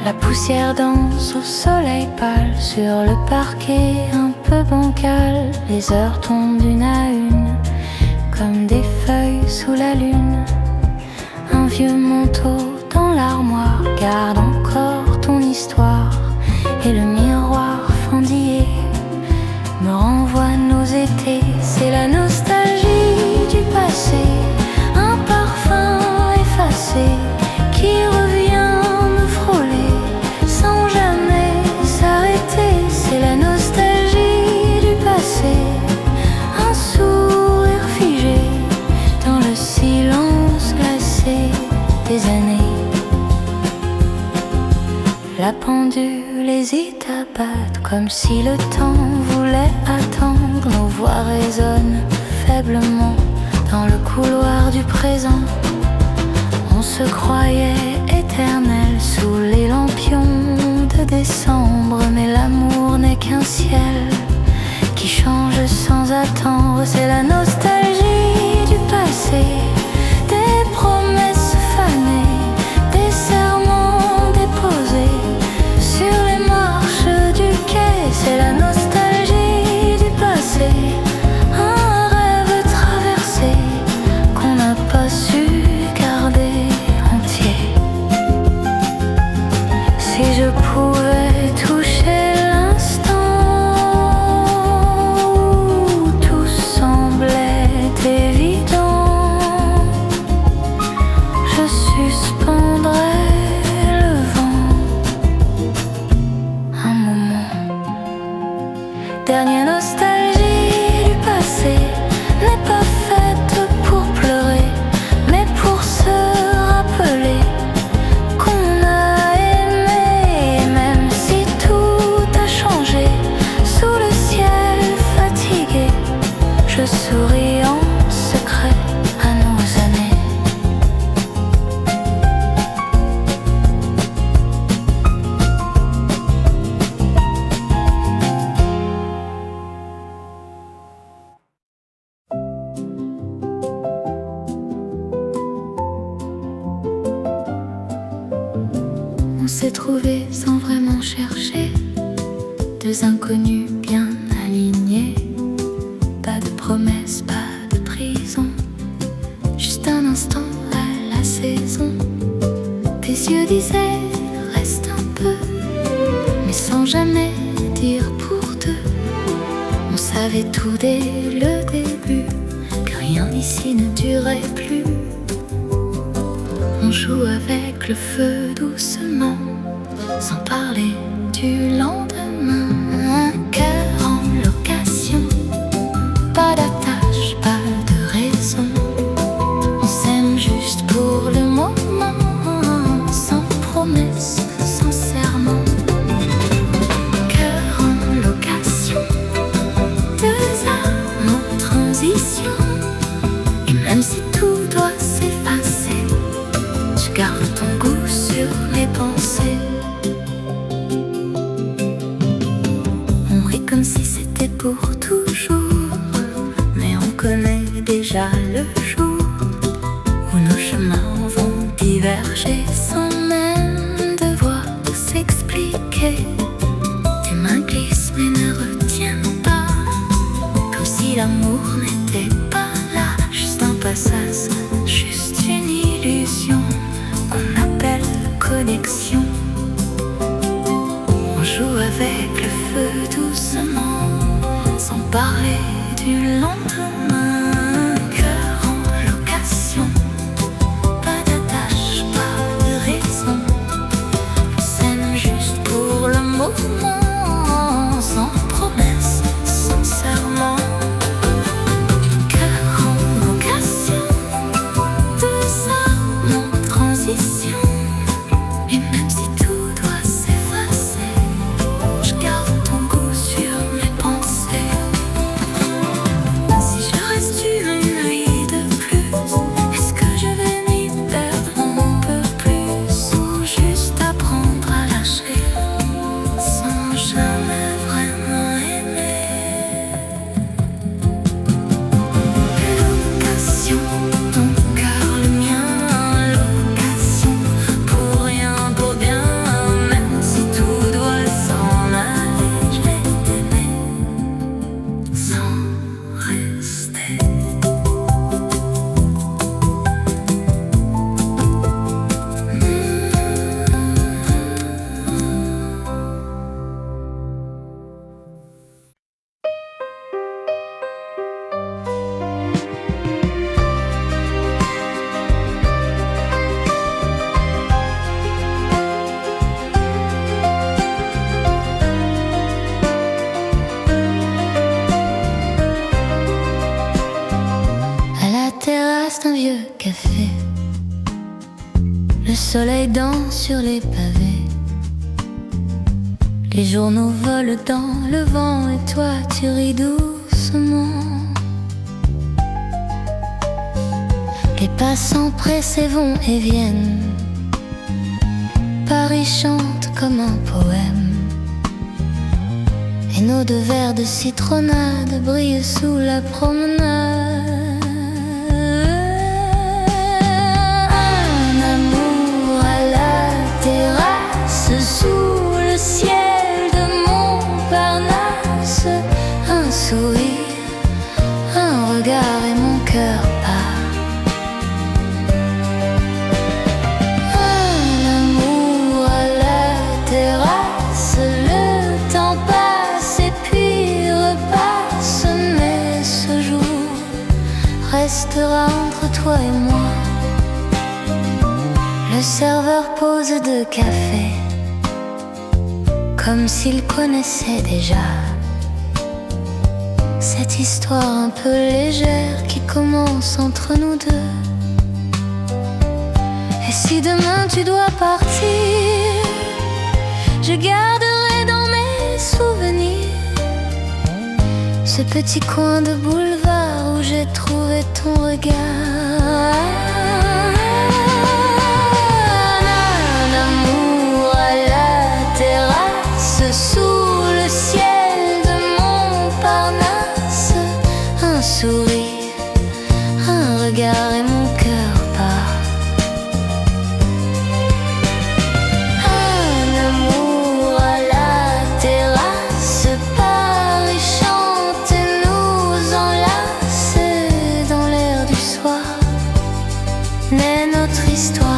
La poussière danse au soleil pâle sur le parquet un peu bancal. Les heures tombent une à une comme des feuilles sous la lune. Un vieux manteau dans l'armoire garde encore ton histoire, et le miroir fendillé me renvoie nos étés. C'est la nostalgie du passé, un parfum effacé qui revient me frôler sans jamais s'arrêter. C'est la nostalgie du passé, un sourire figé dans le silence glacé des années. La pendule hésite à battre comme si le temps voulait attendre. Nos voix résonnent faiblement dans le couloir du présent. On se croyait éternel sous les lampions de décembre, mais l'amour n'est qu'un ciel qui change sans attendre. C'est la nostalgie du passé, des promesses fanées, des serments déposés sur les marches du quai. C'est la nostalgie du passé, un rêve traversé qu'on n'a pas su garder entier. Si je pouvais toucher l'instant où tout semblait évident, je suspendrais le vent un moment. Dernière nostalgie du passé n'est pas faite pour pleurer, mais pour se rappeler qu'on a aimé. Et même si tout a changé sous le ciel fatigué, je souris en secret à nos années. On s'est trouvés sans vraiment chercher, deux inconnus bien alignés. Pas de promesses, pas de prison, juste un instant à la saison. Tes yeux disaient reste un peu, mais sans jamais dire pour deux. On savait tout dès le début, que rien ici ne durait plus. On joue avec le feu doucement, sans parler du lendemain. Un cœur en location, pas d'attache, pas de raison. On s'aime juste pour le moment, sans promesse, sans serment. Cœur en location, deux âmes en transition. Et même si tout doit s'effacer, je garde ton goût sur mes pensées. On rit comme si c'était pour toujours, mais on connaît déjà le jour où nos chemins vont diverger sans même devoir s'expliquer. Tes mains glissent mais ne retiennent pas, comme si l'amour n'était pas là. Juste un passage, juste une illusion qu'on appelle connexion. On joue avec le feu doucement, sans parler du lendemain. Cœur en location, pas d'attache, pas de raison. On s'aime juste pour le moment, sans promesse, sans serment. Cœur en location, deux âmes en transition. Et même si tout doit s'effacer, je garde ton goût sur mes pensées. Si vieux café. Le soleil danse sur les pavés. Les journaux volent dans le vent et toi tu ris doucement. Les passants pressés vont et viennent. Paris chante comme un poème. Et nos deux verres de citronnade brillent sous la promenade. Un amour à la terrasse sous le ciel de Montparnasse. Un sourire, un regard et mon cœur part. Restera entre toi et moi. Le serveur pose deux cafés, comme s'il connaissait déjà cette histoire un peu légère qui commence entre nous deux. Et si demain tu dois partir, je garderai dans mes souvenirs ce petit coin de boulevard où j'ai trouvé ton regard. Un amour à la terrasse sous le ciel de Montparnasse. Un sourire, un regard et mon cœur part. Un amour à la terrasse, Paris chante et nous enlace. Dans l'air du soir naît notre histoire.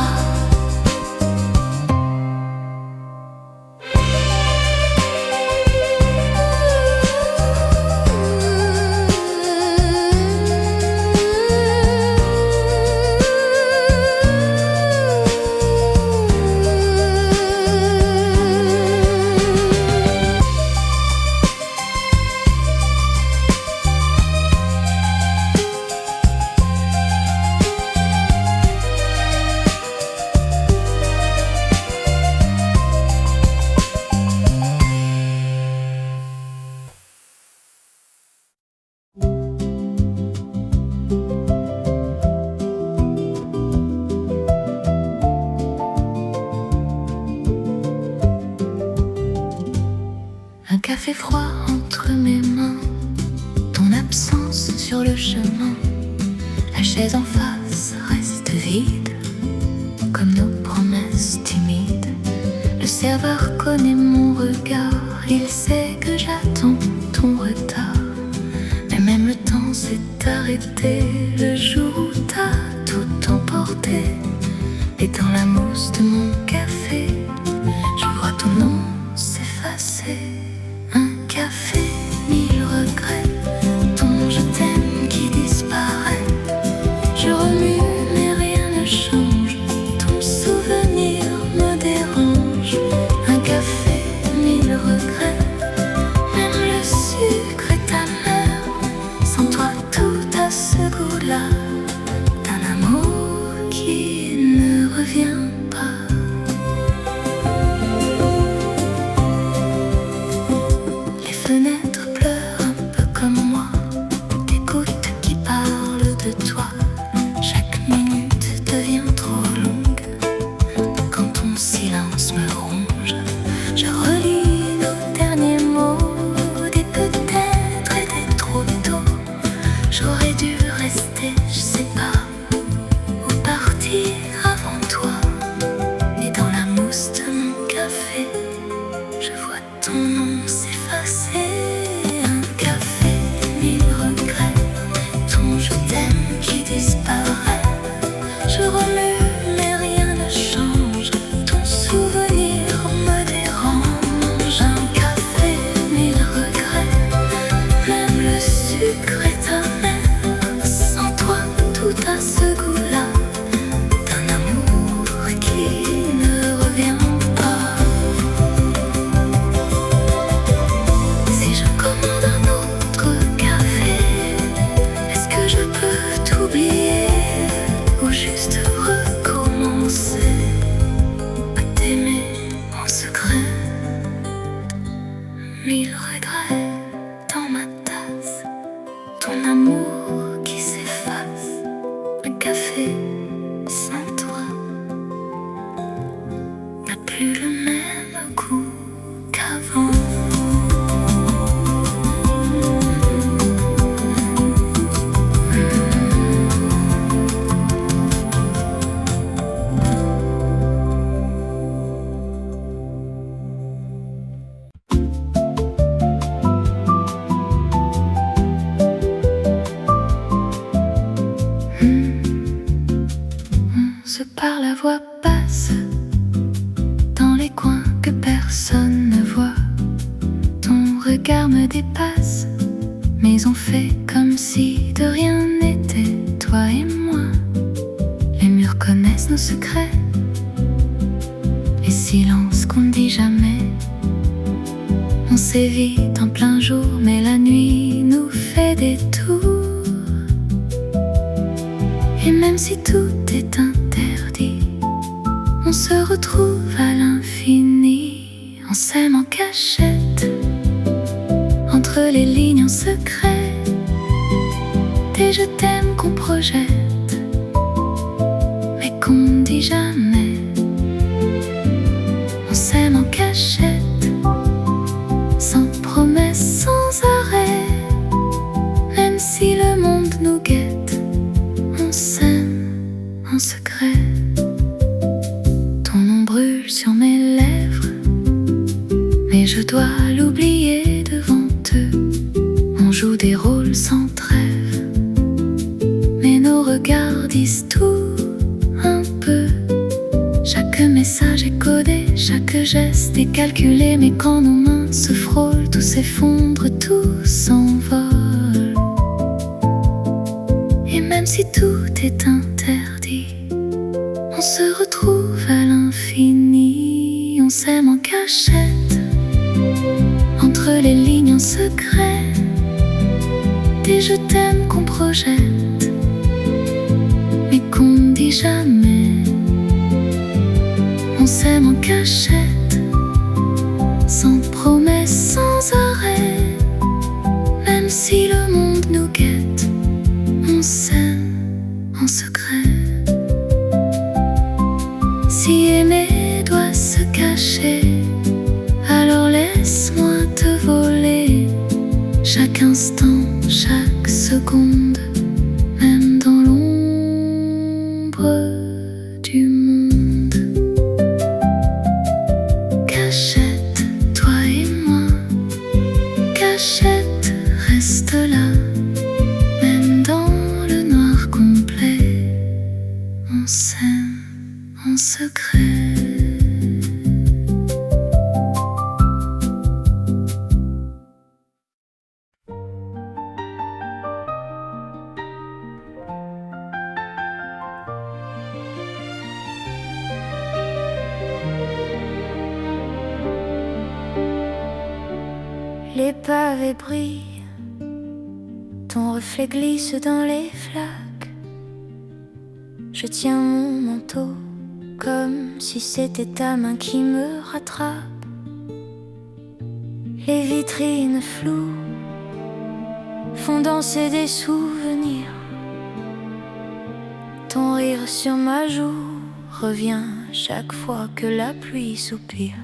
Un café froid entre mes mains, ton absence sur le chemin. La chaise en face reste vide, comme nos promesses timides. Le serveur connaît mon regard, il sait que j'attends ton retard. Mais même le temps s'est arrêté le jour où t'as tout emporté. Et dans la mousse de mon café, je vois ton nom s'effacer. Un café, mille regrets, ton je t'aime qui disparaît. Je remue mais rien ne change, ton souvenir me dérange. Un café, mille regrets, même le sucre est amer. Sans toi tout a ce goût-là. passe, mais on fait comme si de rien n'était, toi et moi. Les murs connaissent nos secrets, les silences qu'on ne dit jamais. On s'évite en plein jour, mais la nuit nous fait des tours. Et même si tout est interdit, on se retrouve à l'infini. On s'aime en cachette, entre les lignes en secret, des je t'aime qu'on projette, mais qu'on ne dit jamais. On s'aime en cachette, sans promesse, sans arrêt, même si le monde nous guette. On s'aime en secret. Ton nom brûle sur mes lèvres, mais je dois l'oublier devant eux. On joue des rôles sans trêve, mais nos regards disent tout un peu. Chaque message est codé, chaque geste est calculé, mais quand nos mains se frôlent, tout s'effondre, tout s'envole. Et même si tout est interdit, on se retrouve à l'infini. On s'aime en cachette, entre les lignes en secret, des je t'aime qu'on projette, mais qu'on ne dit jamais. On s'aime en cachette, sans promesse, sans arrêt, même si le monde nous guette. On s'aime en secret. Si aimer doit se cacher, alors laisse-moi te voler. Chaque instant, chaque seconde, même dans l'ombre du monde. Cachette, toi et moi, cachette, reste là, même dans le noir complet. On s'aime en secret. Les pavés brillent, ton reflet glisse dans les flaques. Je tiens mon manteau comme si c'était ta main qui me rattrape. Les vitrines floues font danser des souvenirs. Ton rire sur ma joue revient chaque fois que la pluie soupire.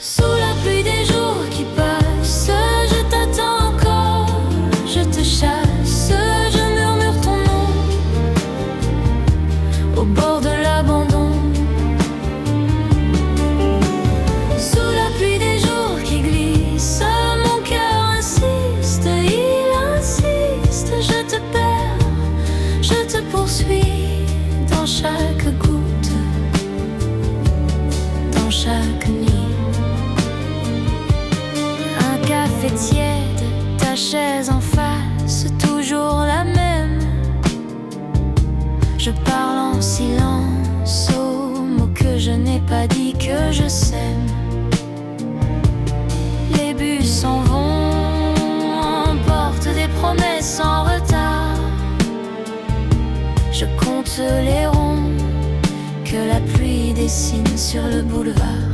Sous la pluie des jours qui passent, je t'attends encore, je te chasse, je murmure ton nom au bord de l'abandon. Sous la pluie des jours qui glissent, mon cœur insiste, il insiste. Je te perds, je te poursuis dans chaque goutte, dans chaque nuit. Café tiède, ta chaise en face, toujours la même. Je parle en silence aux mots que je n'ai pas dit que je sème. Les bus s'en vont, emportent des promesses en retard. Je compte les ronds que la pluie dessine sur le boulevard.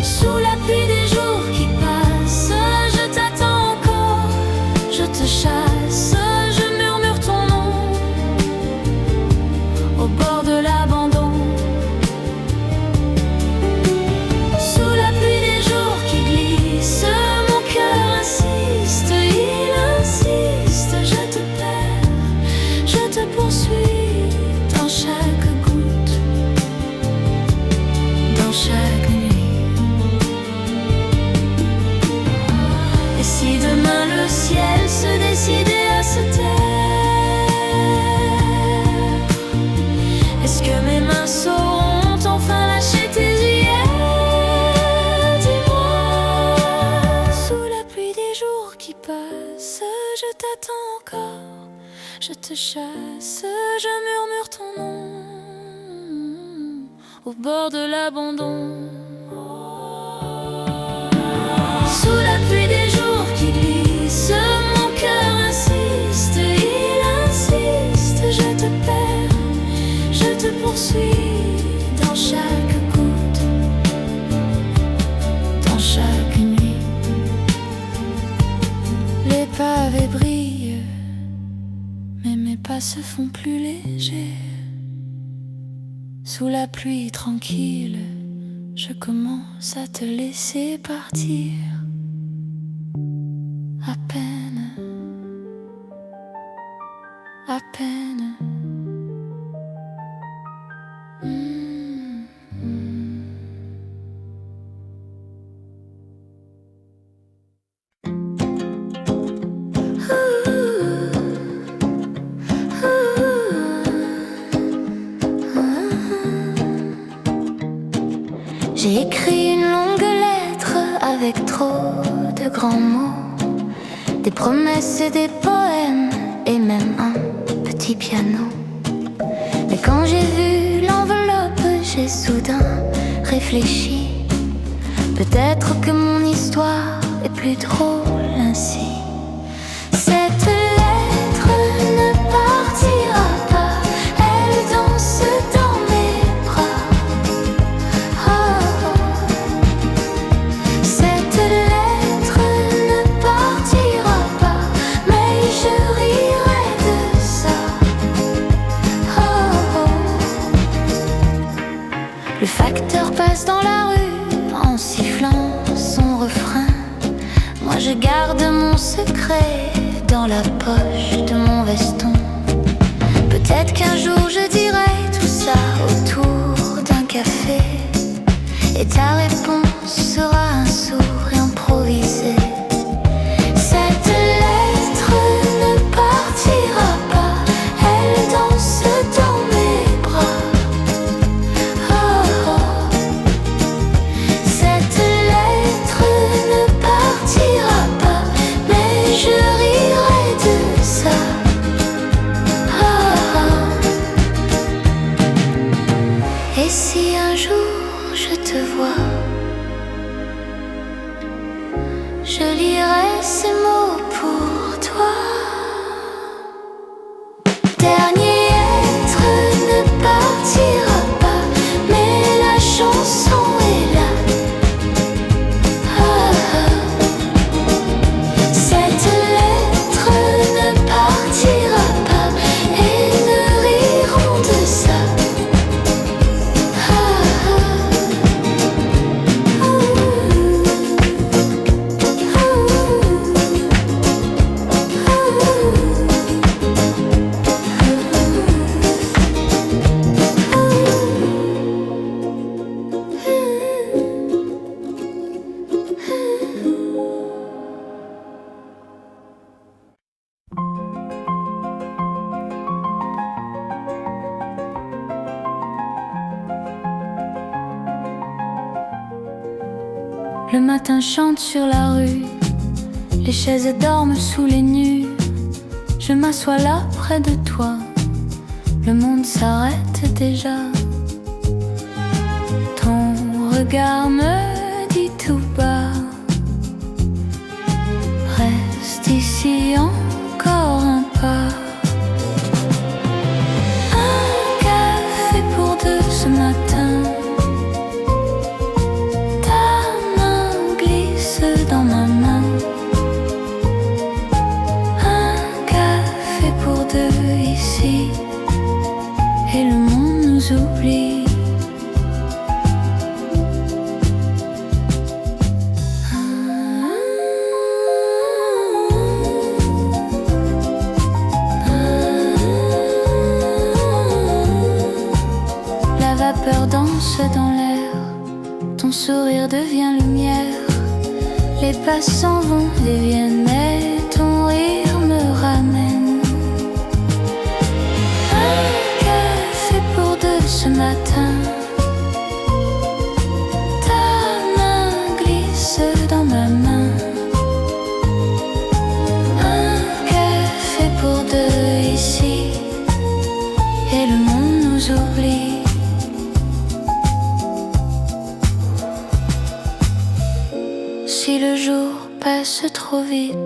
Sous la pluie des jours qui passent, je t'attends encore, je te chasse, je murmure ton nom au bord de l'abandon. Sous la pluie des jours qui glissent, mon cœur insiste, il insiste. Je te perds, je te poursuis dans chaque goutte, dans chaque nuit. je te chasse, je murmure ton nom au bord de l'abandon. Sous la pluie des jours qui glissent, mon cœur insiste, il insiste. Je te perds, je te poursuis dans chaque goutte, dans chaque nuit. Les pavés brillent, mais mes pas se font plus légers. Sous la pluie tranquille, je commence à te laisser partir. À peine, à peine. J'ai écrit une longue lettre avec trop de grands mots, des promesses et des poèmes, et même un petit piano. Mais quand j'ai vu l'enveloppe, j'ai soudain réfléchi. Peut-être que mon histoire est plus drôle ainsi. Cette lettre ne partira pas, elle danse dans mes bras. Oh. Cette lettre ne partira pas, mais je rirai de ça. Oh. Le facteur passe dans la rue en sifflant son refrain. Moi je garde mon secret dans la poche de mon veston. Peut-être qu'un jour je dirai tout ça autour d'un café, et ta réponse sera un sourire improvisé. Cette lettre ne partira pas, elle danse dans mes bras. Oh, oh. Cette lettre ne partira pas, mais je rirai de ça. Oh, oh. Et si un jour je te vois, je lirai ces mots pour toi. Dernier être ne partira pas, mais la chanson est là. Ah, ah. Cette lettre ne partira pas, et nous rirons de ça. Ah, ah. Le matin chante sur la rue, les chaises dorment sous les nues. Je m'assois là près de toi, le monde s'arrête déjà. Ton regard me dit tout bas, reste ici encore un pas. Un café pour deux ce matin, dans ma main. Un café pour deux ici, et le monde nous oublie. La vapeur danse dans l'air, ton sourire devient lumière. Les passants vont et viennent, mais ton rire me ramène. Un café pour deux ce matin, ta main glisse dans ma main. Un café pour deux ici. si le jour passe trop vite.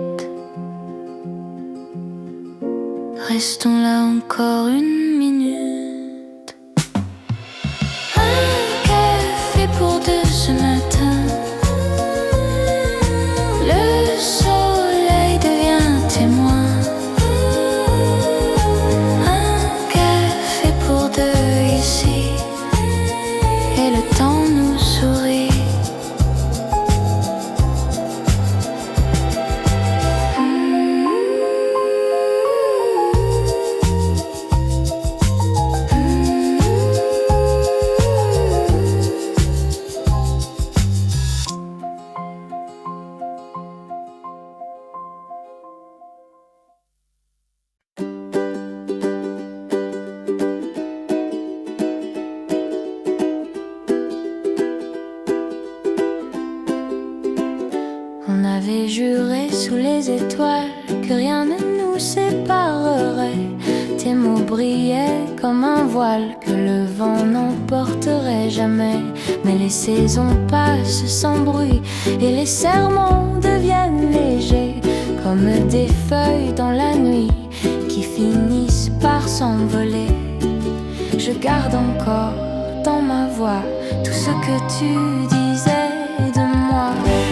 Restons là encore une minute. Un café pour deux ce matin. Le soleil devient témoin. Un café pour deux ici. Et le temps nous sourit. On avait juré sous les étoiles que rien ne nous séparerait. Tes mots brillaient comme un voile que le vent n'emporterait jamais. Mais les saisons passent sans bruit et les serments deviennent légers, comme des feuilles dans la nuit qui finissent par s'envoler. Je garde encore dans ma voix tout ce que tu disais de moi.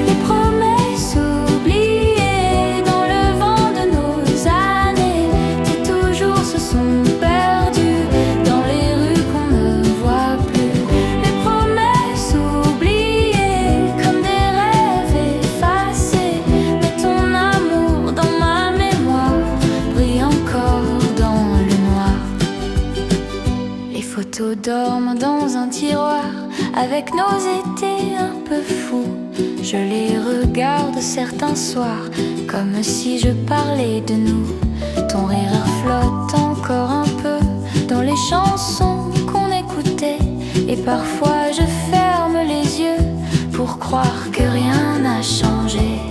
Les promesses oubliées dans le vent de nos années qui toujours se sont perdues dans les rues qu'on ne voit plus. Les promesses oubliées comme des rêves effacés. Mais ton amour dans ma mémoire brille encore dans le noir. Les photos dorment dans un tiroir avec nos étés un peu fous. Je les regarde certains soirs comme si je parlais de nous. Ton rire flotte encore un peu dans les chansons qu'on écoutait. Et parfois je ferme les yeux pour croire que rien n'a changé.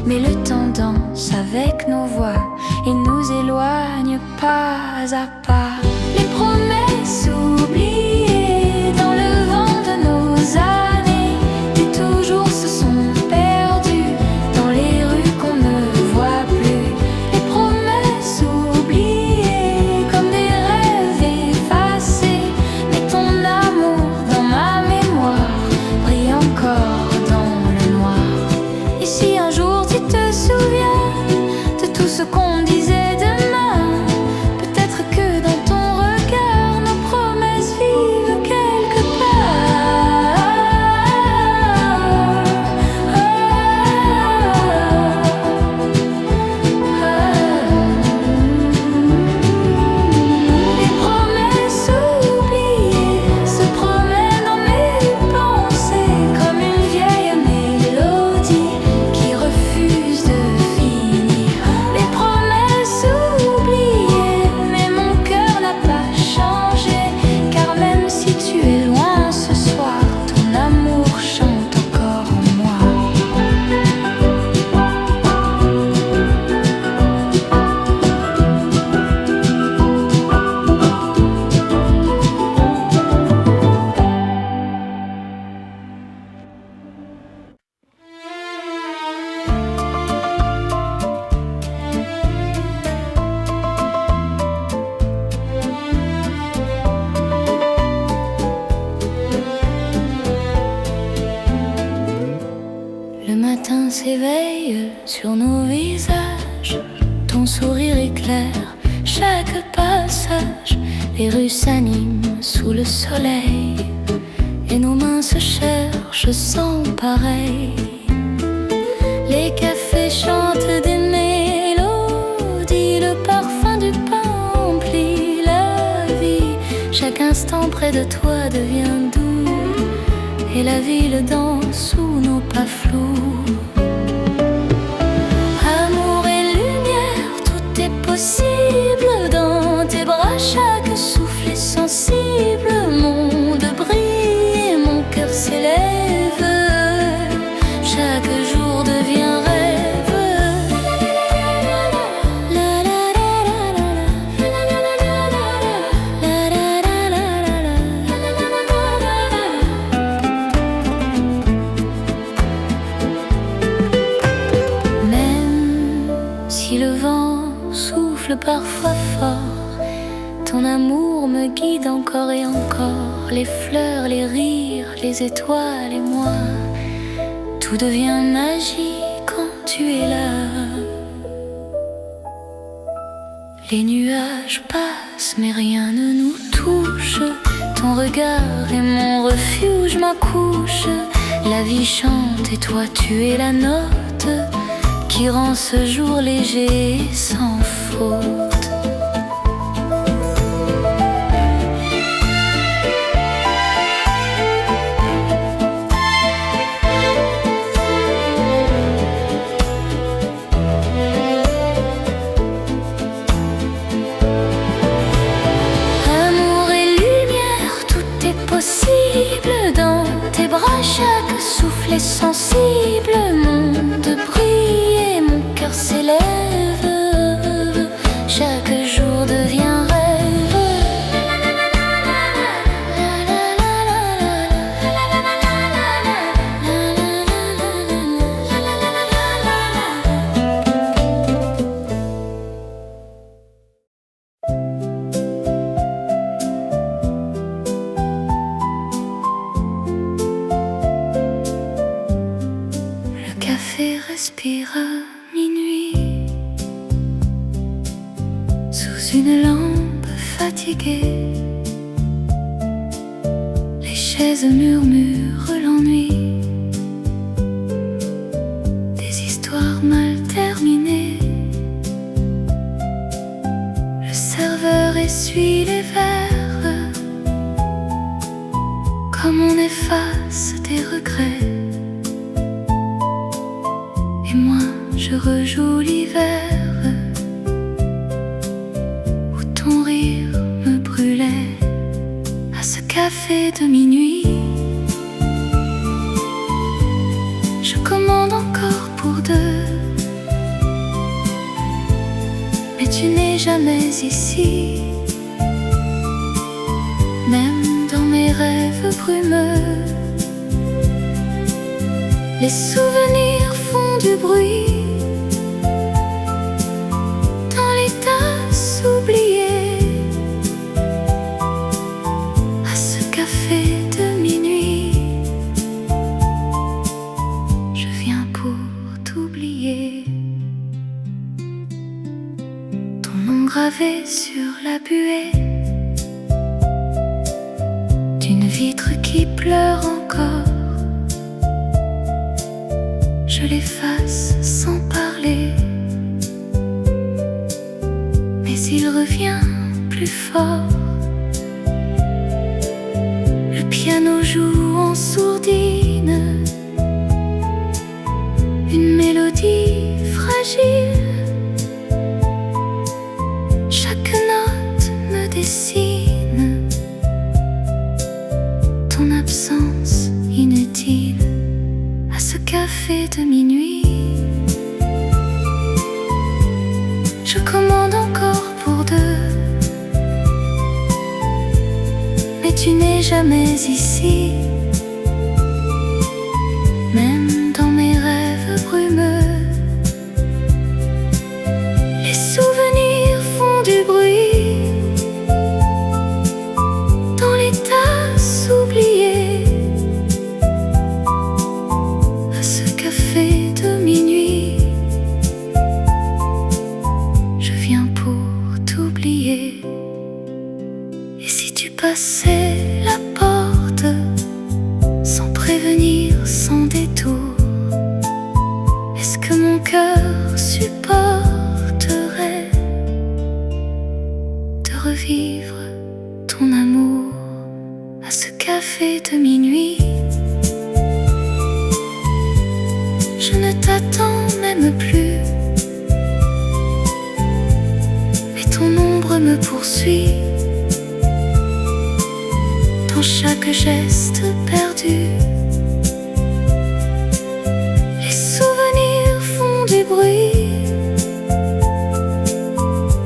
Mais le temps danse avec nos voix et nous éloigne pas à pas. Les promesses oubliées dans le vent de nos années qui toujours se sont perdues dans les rues qu'on ne voit plus. Les promesses oubliées comme des rêves effacés. Mais ton amour dans ma mémoire brille encore dans le noir. Et si un jour tu te souviens de tout ce qu'on disait demain, peut-être que dans ton regard nos promesses vivent quelque part. Les promesses oubliées se promènent dans mes pensées comme une vieille mélodie qui refuse de finir. Les promesses oubliées, mais mon cœur n'a pas changé. Car même si tu es loin ce soir, ton amour chante encore en moi. Le matin s'éveille sur nos visages, ton sourire éclaire chaque passage. Les rues s'animent sous le soleil et nos mains se cherchent sans pareil. Les cafés chantent des mélodies, le parfum du pain emplit la vie. Chaque instant près de toi devient doux et la ville danse sous nos pas flous. Amour et lumière, tout est possible dans tes bras. Chaque souffle est sensible, monde brille et mon cœur s'élève. Chaque jour devient rêve. La la la la la la la la la la. souffle parfois fort. Ton amour me guide encore et encore. Les fleurs, les rires, les étoiles et moi. Tout devient magie quand tu es là. Les nuages passent mais rien ne nous touche. Ton regard est mon refuge, ma couche. La vie chante et toi tu es la note qui rend ce jour léger et sans faute. Dans tes bras, chaque souffle est sensible. Monde brille et mon cœur s'élève. Chaque jour devient rêve. Respire à minuit sous une lampe fatiguée. Les chaises murmurent l'ennui, des histoires mal terminées. Le serveur essuie les verres comme on efface des regrets. Et moi je rejoue l'hiver où ton rire me brûlait à ce café de minuit. Je commande encore pour deux, mais tu n'es jamais ici. Même dans mes rêves brumeux, les souvenirs font du bruit dans les tasses oubliées. À ce café de minuit, je viens pour t'oublier. Ton nom gravé sur la buée d'une vitre qui pleure encore. Je l'efface sans parler, mais il revient plus fort. Le piano joue en sourdine une mélodie fragile. Chaque note me dessine ton absence inutile. À ce café de minuit, je commande encore pour deux, mais tu n'es jamais ici. Même dans mes rêves brumeux, les souvenirs font du bruit dans les tasses oubliées. De minuit, je viens pour t'oublier. Et si tu passais la porte sans prévenir, sans détour, est-ce que mon cœur supporterait de revivre ton amour à ce café de minuit? Je ne t'attends même plus, mais ton ombre me poursuit dans chaque geste perdu. Les souvenirs font du bruit,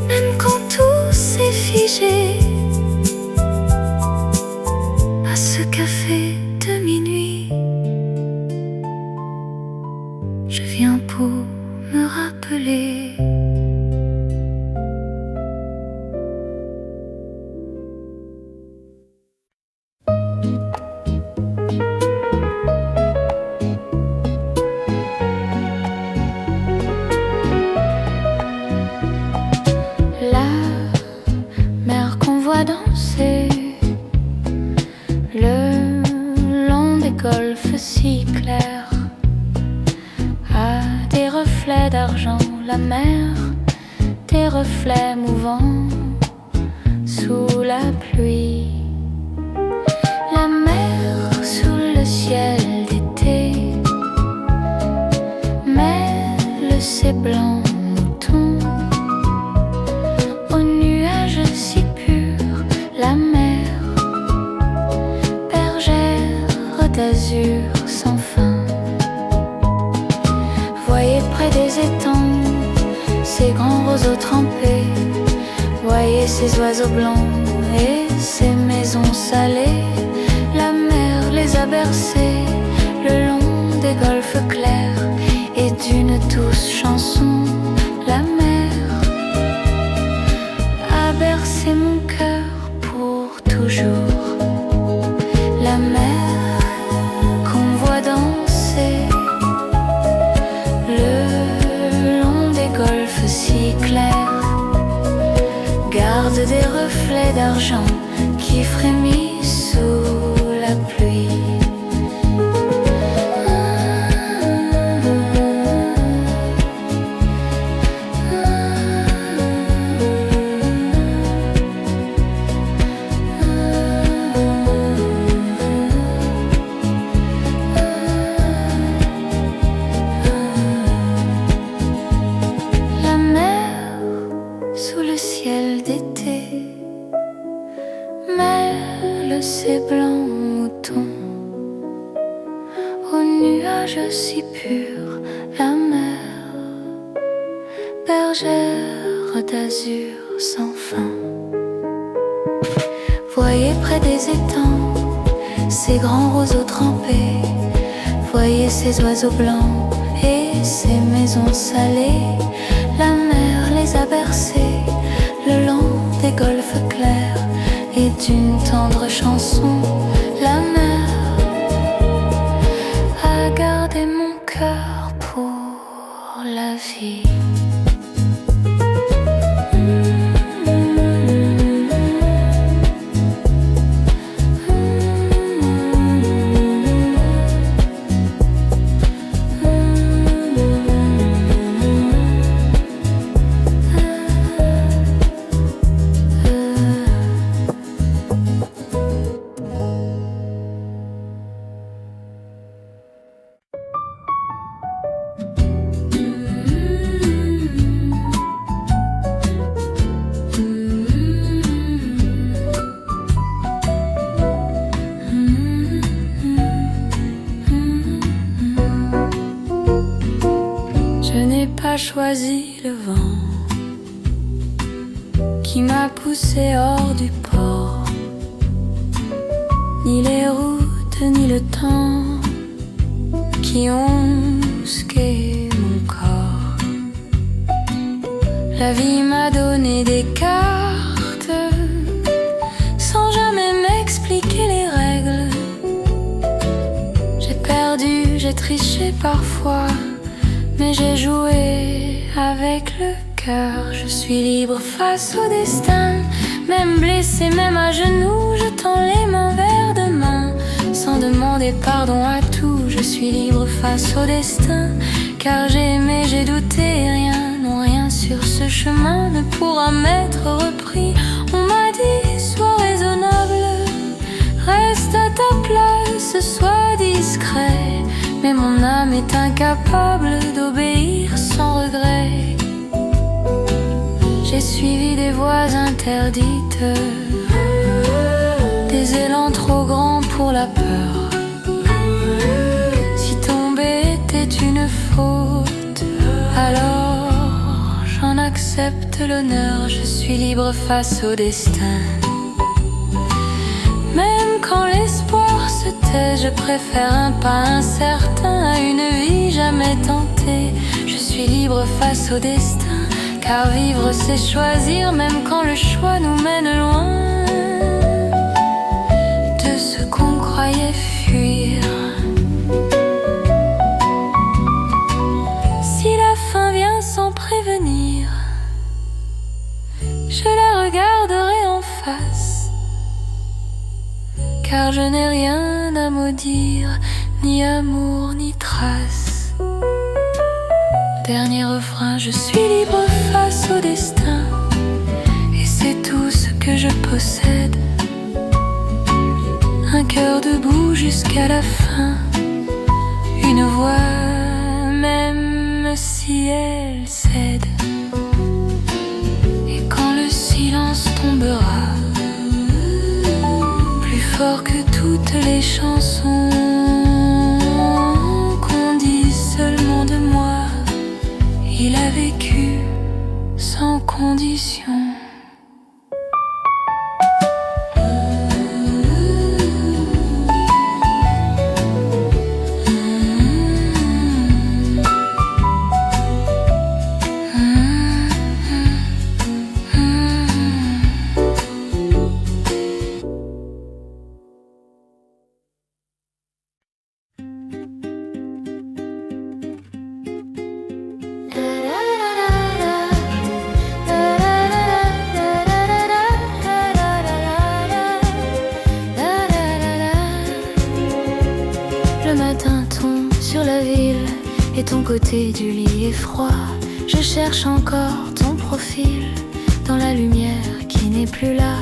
même quand tout s'est figé. À ce café de minuit, je viens pour me rappeler clair a des reflets d'argent, la mer, des reflets mouvants sous la pluie. La mer sous le ciel d'été mêle ses blancs moutons aux nuages si purs. La mer, bergère d'azur sans fin. Voyez près des étangs ces grands roseaux trempés. Voyez ces oiseaux blancs et ces maisons salées. La mer les a bercés le long des golfes clairs et d'une douce chanson. La mer a bercé mon cœur pour toujours. La mer qu'on voit danser le long des golfes si clairs garde des reflets d'argent qui frémissent sous la pluie. La mer sous le ciel d'été mêle ses blancs moutons aux nuages si purs. La mer, bergère d'azur sans fin. Voyez près des étangs ces grands roseaux trempés. Voyez ces oiseaux blancs et ces maisons salées. La mer les a bercés le long des golfes clairs et d'une tendre chanson. La mer a gardé mon cœur pour la vie. Choisi le vent qui m'a poussé hors du port, ni les routes ni le temps qui ont musqué mon corps. La vie m'a donné des cartes sans jamais m'expliquer les règles. J'ai perdu, j'ai triché parfois, mais j'ai joué avec le cœur. Je suis libre face au destin, même blessé, même à genoux, je tends les mains vers demain, sans demander pardon à tout. Je suis libre face au destin, car j'ai aimé, j'ai douté, rien, non rien sur ce chemin ne pourra m'être repris. On m'a dit, sois raisonnable, reste à ta place, sois discret. Mais mon âme est incapable d'obéir sans regret. J'ai suivi des voies interdites, des élans trop grands pour la peur. Si tomber était une faute, alors j'en accepte l'honneur. Je suis libre face au destin. Même quand l'espoir se tait, je préfère un pas incertain à une vie jamais tentée. Je suis libre face au destin, car vivre c'est choisir, même quand le choix nous mène loin de ce qu'on croyait fuir. Si la fin vient sans prévenir, je la regarderai en face, car je n'ai rien à maudire, ni amour, ni trace. Dernier refrain, je suis libre face au destin, et c'est tout ce que je possède. Un cœur debout jusqu'à la fin, une voix même si elle cède. Et quand le silence tombera, plus fort que toutes les chansons qu'on dit seulement de moi, il a vécu sans condition. Le matin tombe sur la ville et ton côté du lit est froid. Je cherche encore ton profil dans la lumière qui n'est plus là.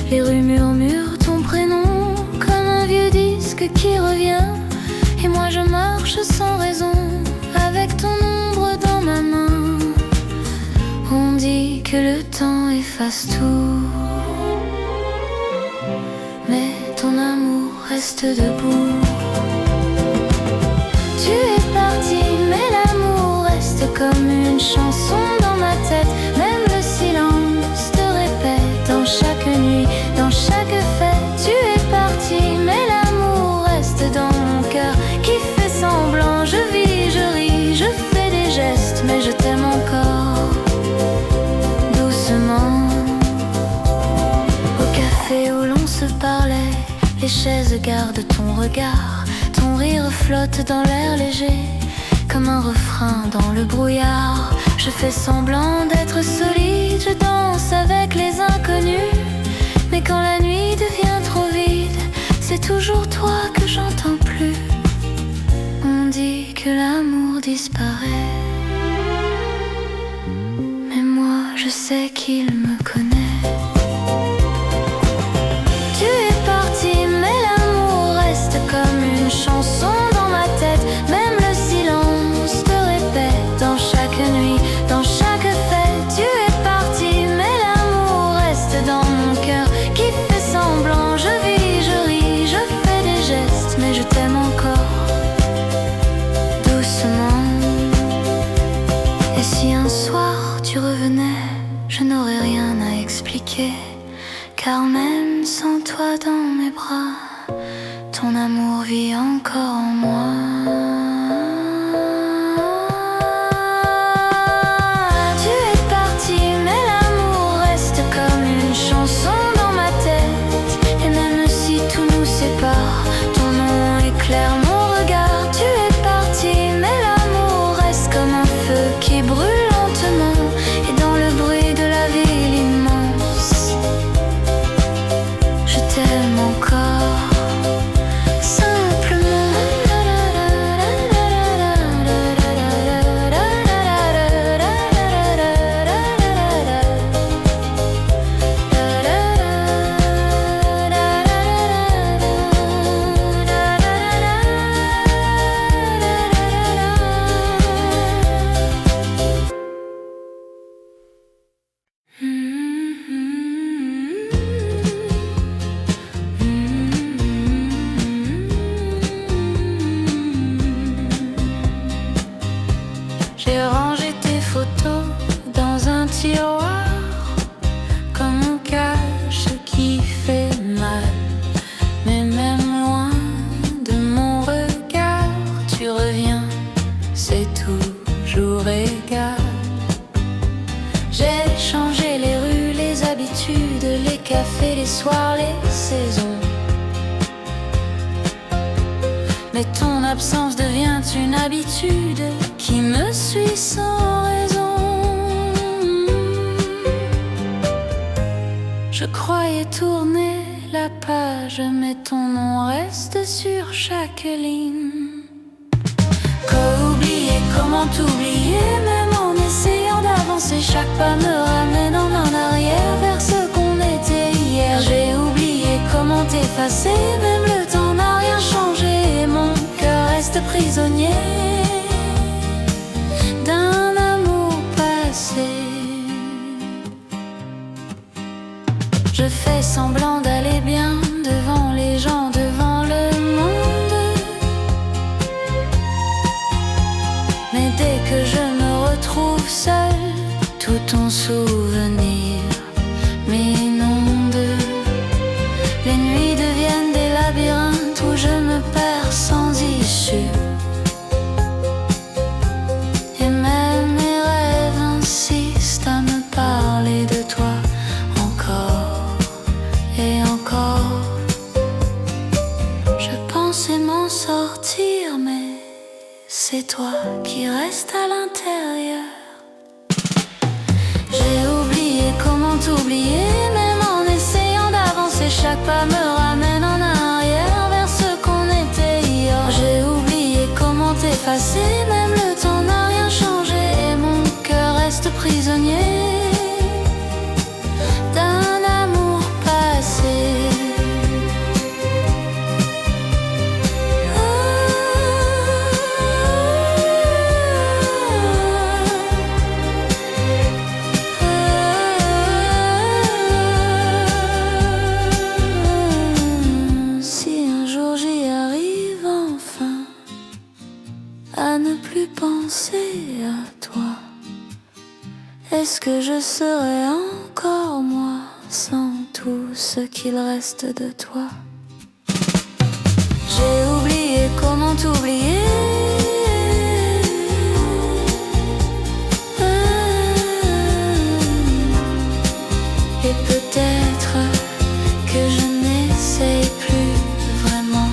Les rues murmurent ton prénom comme un vieux disque qui revient. Et moi je marche sans raison avec ton ombre dans ma main. On dit que le temps efface tout, mais ton amour reste debout. Tu es parti, mais l'amour reste comme une chanson dans ma tête. Même le silence te répète dans chaque nuit, dans chaque fête. Tu es parti, mais l'amour reste dans mon cœur qui fait semblant. Je vis, je ris, je fais des gestes, mais je t'aime encore. Doucement, au café où l'on se parlait, les chaises gardent ton regard. Ton rire flotte dans l'air léger, comme un refrain dans le brouillard. Je fais semblant d'être solide, je danse avec les inconnus. Mais quand la nuit devient trop vide, c'est toujours toi que j'entends plus. On dit que l'amour disparaît, mais moi je sais qu'il me connaît. Tu es parti, mais l'amour reste comme une chanson dans ma tête. Même le silence te répète dans chaque nuit, dans chaque fête. Tu es parti, mais l'amour reste dans mon cœur qui fait semblant. Je vis, je ris, je fais des gestes, mais je t'aime encore. Doucement. Et si un soir tu revenais, je n'aurais rien à expliquer, car même sans toi dans mes bras, ton amour vit encore en moi. Tu es parti, mais l'amour reste comme une chanson dans ma tête. Et même si tout nous sépare, ton nom éclaire mon regard. Tu es parti, mais l'amour reste comme un feu qui brûle lentement. Et dans le bruit de la ville immense, je t'aime encore. J'ai rangé tes photos dans un tiroir, comme on cache ce qui fait mal. Mais même loin de mon regard, tu reviens, c'est toujours égal. J'ai changé les rues, les habitudes, les cafés, les soirs, les saisons. Mais ton absence devient une habitude qui me suit sans raison. Je croyais tourner la page, mais ton nom reste sur chaque ligne. comment t'oublier, même en essayant d'avancer. Chaque pas me ramène en arrière vers ce qu'on était hier. J'ai oublié comment t'effacer, même le temps n'a rien changé. Et mon cœur reste prisonnier d'un amour passé. Je fais semblant d'aller bien devant les gens, devant le monde. Mais dès que je me retrouve seule, tout ton souvenir m'inonde. Les nuits deviennent des labyrinthes où je me perds sans issue. Et même mes rêves insistent à me parler de toi encore et encore. Je pensais m'en sortir, mais c'est toi qui restes à l'intérieur. J'ai oublié comment t'oublier, même en essayant d'avancer. Chaque pas me ramène en arrière vers ce qu'on était hier. J'ai oublié comment t'effacer, même le temps n'a rien changé. Et mon cœur reste prisonnier d'un amour passé. Si un jour j'y arrive enfin à ne plus penser à toi, est-ce que je serai encore moi sans tout ce qu'il reste de toi? J'ai oublié comment t'oublier. Et peut-être que je n'essaye plus vraiment.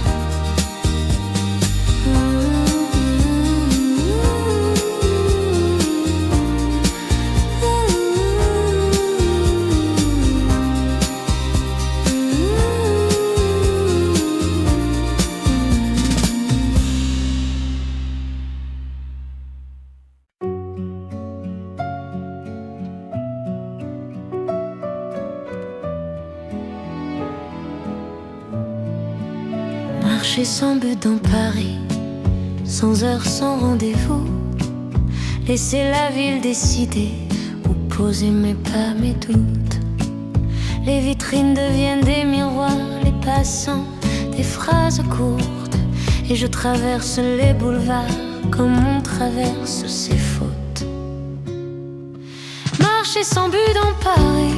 Marcher sans but dans Paris, sans heure, sans rendez-vous. Laisser la ville décider où poser mes pas, mes doutes. Les vitrines deviennent des miroirs, les passants des phrases courtes. Et je traverse les boulevards comme on traverse ses fautes. Marcher sans but dans Paris,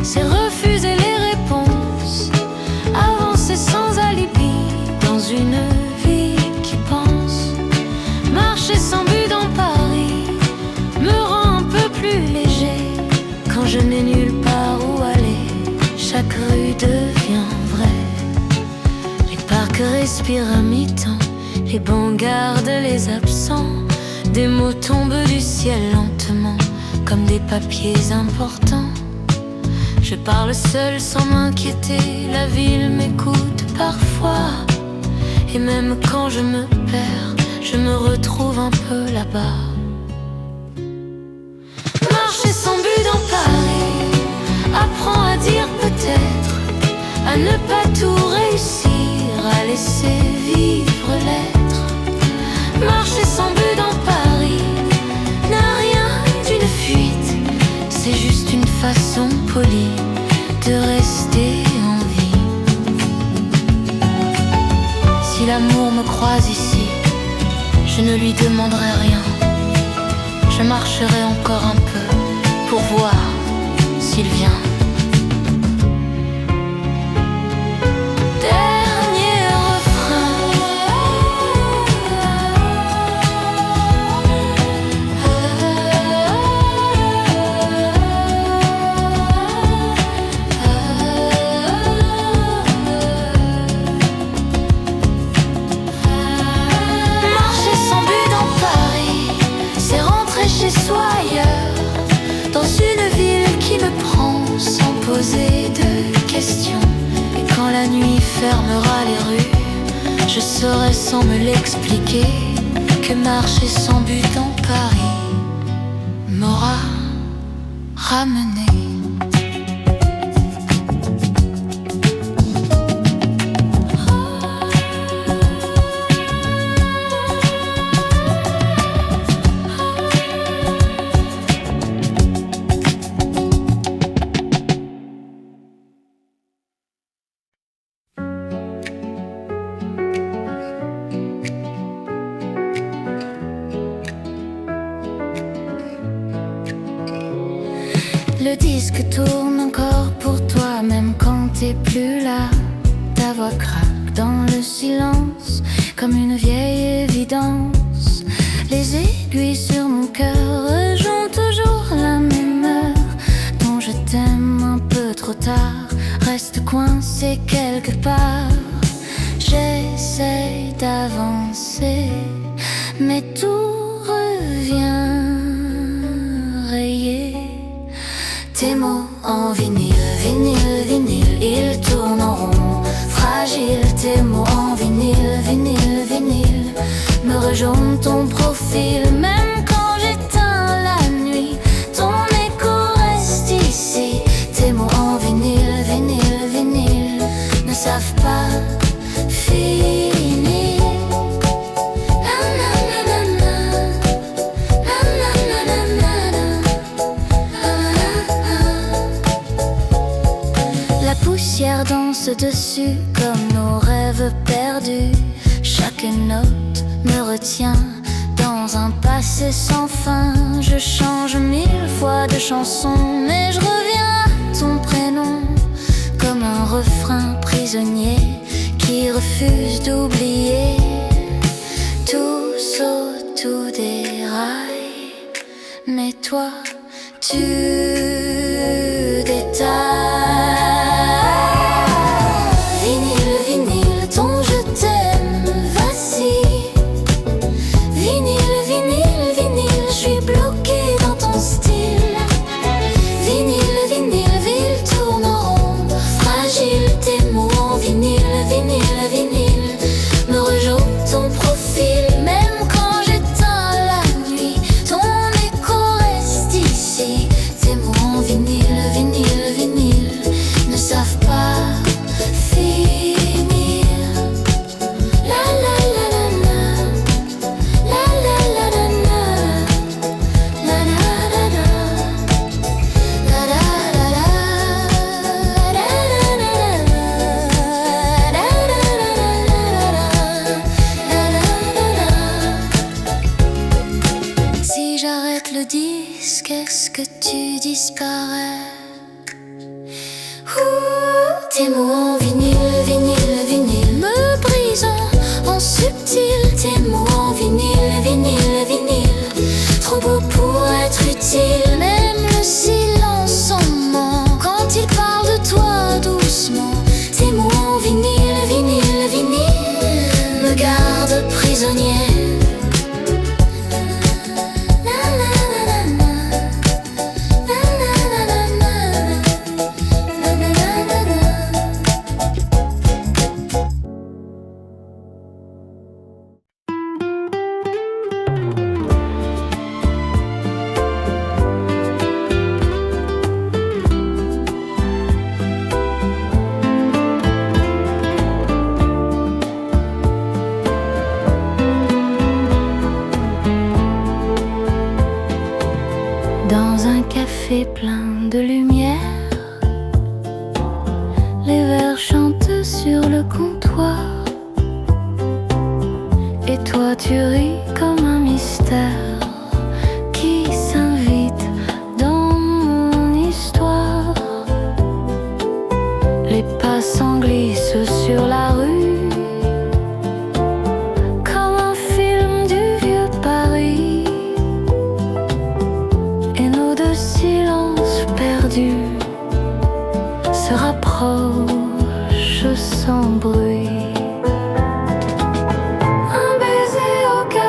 c'est refuser les réponses. Avancer sans alibi dans une vie qui pense. Marcher sans but dans Paris me rend un peu plus léger. Quand je n'ai nulle part où aller, chaque rue devient vraie. Les parcs respirent à mi-temps, les bancs gardent les absents. Des mots tombent du ciel lentement, comme des papiers importants. Je parle seul sans m'inquiéter, la ville m'écoute parfois. Et même quand je me perds, je me retrouve un peu là-bas. Marcher sans but dans Paris apprend à dire peut-être, à ne pas tout réussir, à laisser vivre l'être. Marcher sans but dans Paris n'a rien d'une fuite, c'est juste une façon polie de rester en vie. Si l'amour me croise ici, je ne lui demanderai rien. Je marcherai encore un peu pour voir s'il vient. Dernier refrain. Marcher sans but dans Paris, c'est rentrer chez soi ailleurs, dans une ville qui me prend sans poser de questions. Et quand la nuit fermera les rues, je saurai sans me l'expliquer que fait marcher sans but dans Paris m'aura ramené. Le disque tourne encore pour toi, même quand t'es plus là. Ta voix craque dans le silence, comme une vieille évidence. Les aiguilles sur mon cœur rejouent toujours la même heure. Dont je t'aime un peu trop tard, reste coincé quelque part. J'essaye d'avancer, mais tout revient rayé. Tes mots en vinyle, vinyle, vinyle, ils tournent en rond, fragiles. Tes mots en vinyle, vinyle, vinyle, me rejoignent ton profil. Même quand j'éteins la nuit, ton écho reste ici. Tes mots en vinyle, vinyle, vinyle, ne savent pas finir. Danse dessus comme nos rêves perdus. Chaque note me retient dans un passé sans fin. Je change 1000 fois de chanson, mais je reviens à ton prénom comme un refrain prisonnier qui refuse d'oublier. Tout saute, tout déraille, mais toi tu détailles. Qu'est-ce que tu disparais? Tes mots en vinyle, vinyle, vinyle, me brisant en subtil. Tes mots en vinyle, vinyle, vinyle, trop beau pour être utile. Même le silence en ment quand il parle de toi doucement. Tes mots en vinyle, vinyle, vinyle, me gardent prisonnier. Dans un café plein de lumière, les verres chantent sur le comptoir. Et toi tu ris comme un mystère qui s'invite dans mon histoire. Les passants glissent sur la rue comme un film du vieux Paris. Et nos deux silences perdus se rapprochent sans bruit. Un baiser au cœur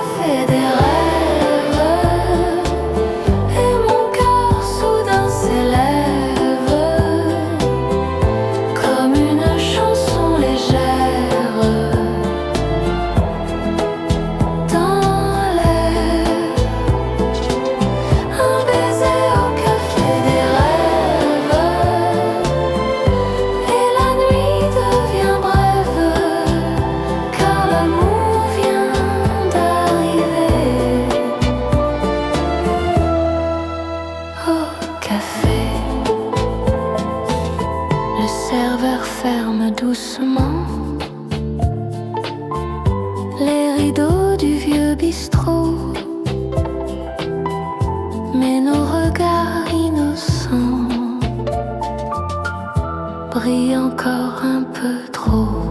rit encore un peu trop.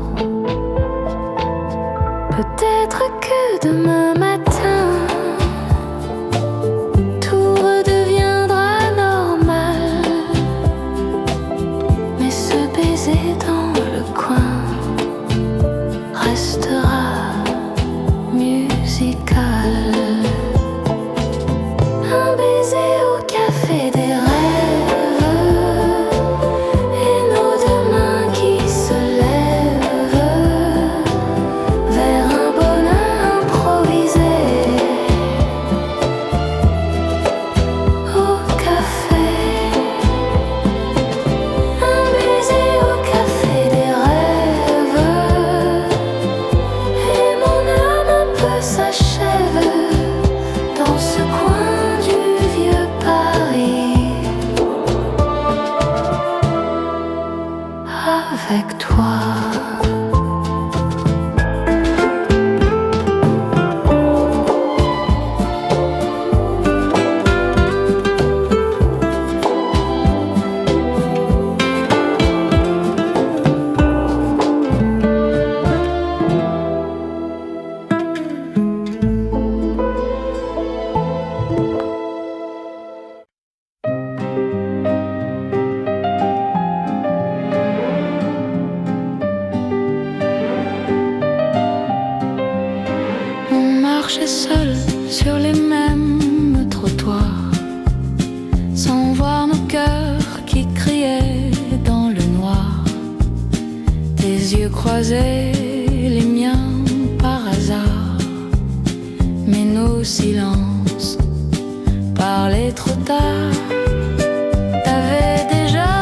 Peut-être que demain matin tout redeviendra normal, mais ce baiser dans le coin restera musical. Un baiser au café des rêves et nos deux mains qui se lèvent vers un bonheur improvisé. Au café, un baiser au café des rêves et mon âme un peu s'achève dans ce coin du vieux Paris avec toi. On marchait seul sur les mêmes trottoirs, sans voir nos cœurs qui criaient dans le noir. Tes yeux croisaient les miens par hasard, mais nos silences parlaient trop tard. T'avais déjà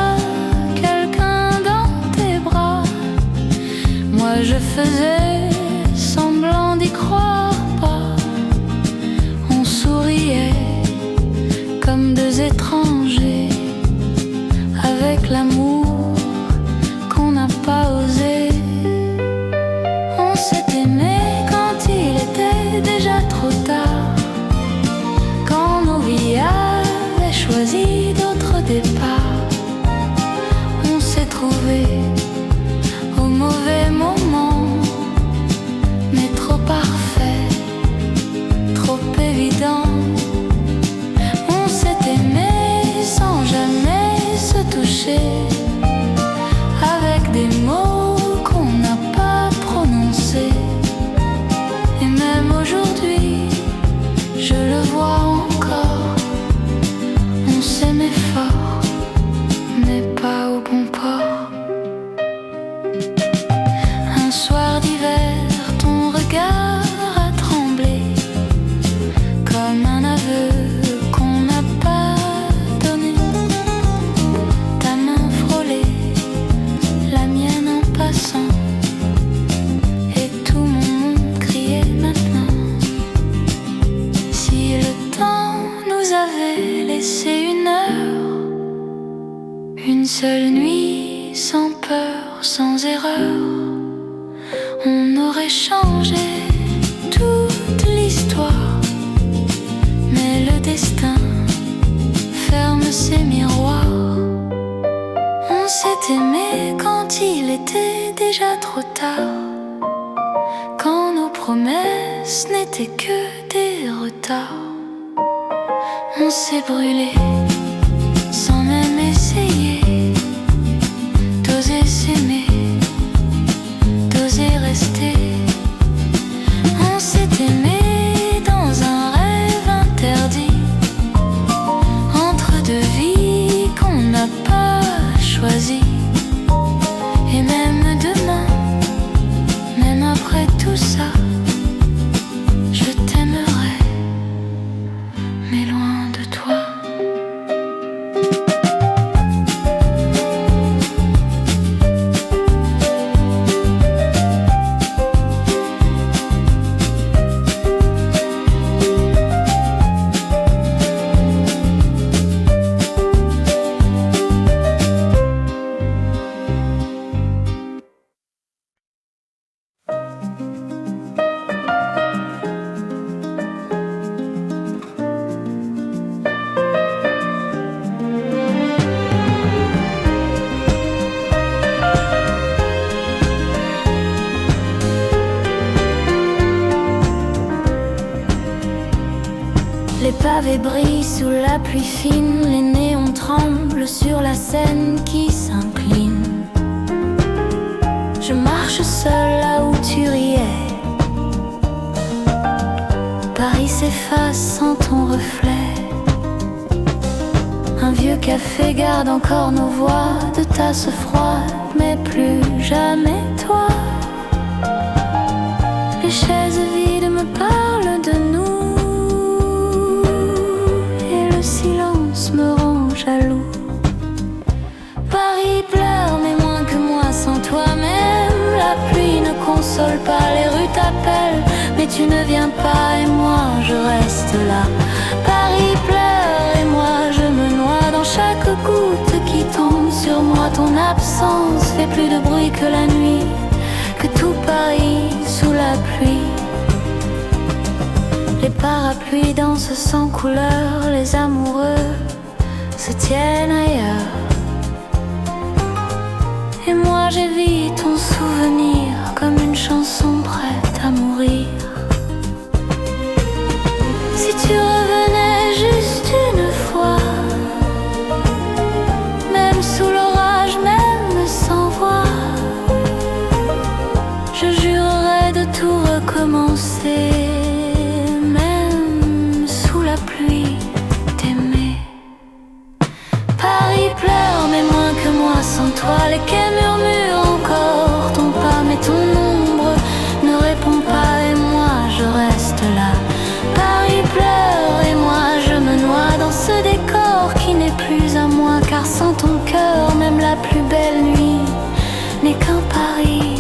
quelqu'un dans tes bras, moi je faisais semblant d'y croire pas. On souriait comme deux étrangers, avec l'amour qu'on n'a pas osé. On s'est aimé quand il était déjà trop tard, quand nos vies avaient choisi d'autres départs. On s'est trouvé au mauvais moment, mais trop parfait, trop évident. On s'est aimé sans jamais se toucher, avec des mots qu'on n'a pas prononcés. Et même aujourd'hui, je le vois encore, on s'aimait fort, mais pas au bon port. Un soir d'hiver, ton regard a tremblé, comme un aveu qu'on n'a pas donné. Ta main frôlait la mienne en passant, et tout mon monde criait maintenant. Si le temps nous avait laissé une seule nuit, sans peur, sans erreur, on aurait changé toute l'histoire. Mais le destin ferme ses miroirs. On s'est aimé quand il était déjà trop tard, quand nos promesses n'étaient que des retards. On s'est brûlé sans même essayer d'oser s'aimer, d'oser rester. On s'est aimé dans un rêve interdit, entre deux vies qu'on n'a pas choisies. Et même demain, même après tout ça, je t'aimerai, mais loin de toi. Les pavés brillent sous la pluie fine, les néons tremblent sur la scène qui s'incline. Je marche seul là où tu riais. Paris s'efface sans ton reflet. Un vieux café garde encore nos voix de tasses froides, mais plus jamais toi. Les chaises vides me parlent de nous, et le silence me rend jaloux. Paris pleure, mais moins que moi sans toi-même. La pluie ne console pas, les rues t'appellent, mais tu ne viens pas et moi je reste là. Paris pleure et moi je me noie dans chaque goutte qui tombe sur moi. Ton absence fait plus de bruit que la nuit, que tout Paris sous la pluie. Les parapluies dansent sans couleur, les amoureux se tiennent ailleurs. Et moi j'évite ton souvenir comme une chanson prête à mourir. Si tu revenais juste une fois, même sous l'orage, même sans voix, je jurerais de tout recommencer, même sous la pluie, t'aimer. Paris pleure, mais moins que moi sans toi. Les quais murmurent encore ton pas, mais ton ombre ne répond pas et moi je reste là. Paris pleure et moi je me noie dans ce décor qui n'est plus à moi, car sans ton cœur, même la plus belle nuit n'est qu'un Paris